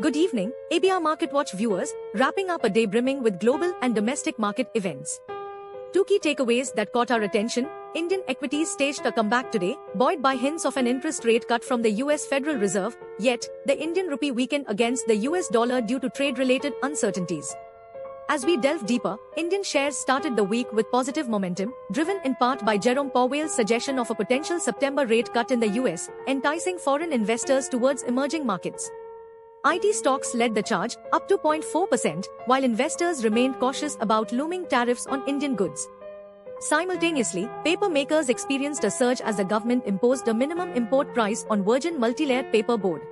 Good evening, ABR Market Watch viewers, wrapping up a day brimming with global and domestic market events. Two key takeaways that caught our attention: Indian equities staged a comeback today, buoyed by hints of an interest rate cut from the US Federal Reserve, yet, the Indian rupee weakened against the US dollar due to trade-related uncertainties. As we delve deeper, Indian shares started the week with positive momentum, driven in part by Jerome Powell's suggestion of a potential September rate cut in the US, enticing foreign investors towards emerging markets. IT stocks led the charge, up 2.4%, while investors remained cautious about looming tariffs on Indian goods. Simultaneously, paper makers experienced a surge as the government imposed a minimum import price on virgin multilayered paper board.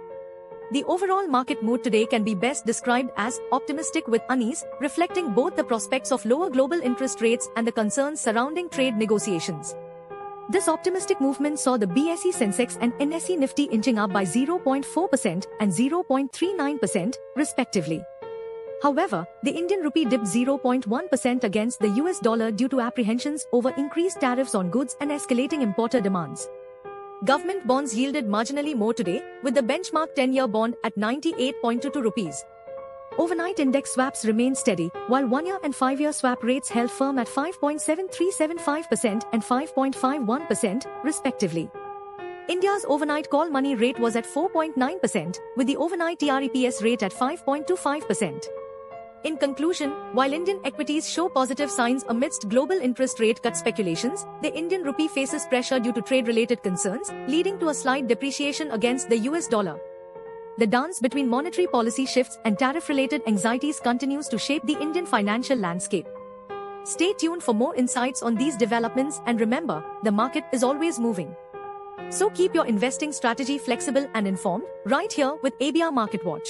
The overall market mood today can be best described as optimistic with unease, reflecting both the prospects of lower global interest rates and the concerns surrounding trade negotiations. This optimistic movement saw the BSE Sensex and NSE Nifty inching up by 0.4% and 0.39%, respectively. However, the Indian rupee dipped 0.1% against the US dollar due to apprehensions over increased tariffs on goods and escalating importer demands. Government bonds yielded marginally more today, with the benchmark 10-year bond at 98.22 rupees. Overnight index swaps remained steady, while 1-year and 5-year swap rates held firm at 5.7375% and 5.51%, respectively. India's overnight call money rate was at 4.9%, with the overnight TREPS rate at 5.25%. In conclusion, while Indian equities show positive signs amidst global interest rate cut speculations, the Indian rupee faces pressure due to trade-related concerns, leading to a slight depreciation against the US dollar. The dance between monetary policy shifts and tariff-related anxieties continues to shape the Indian financial landscape. Stay tuned for more insights on these developments, and remember, the market is always moving. So keep your investing strategy flexible and informed, right here with ABR Market Watch.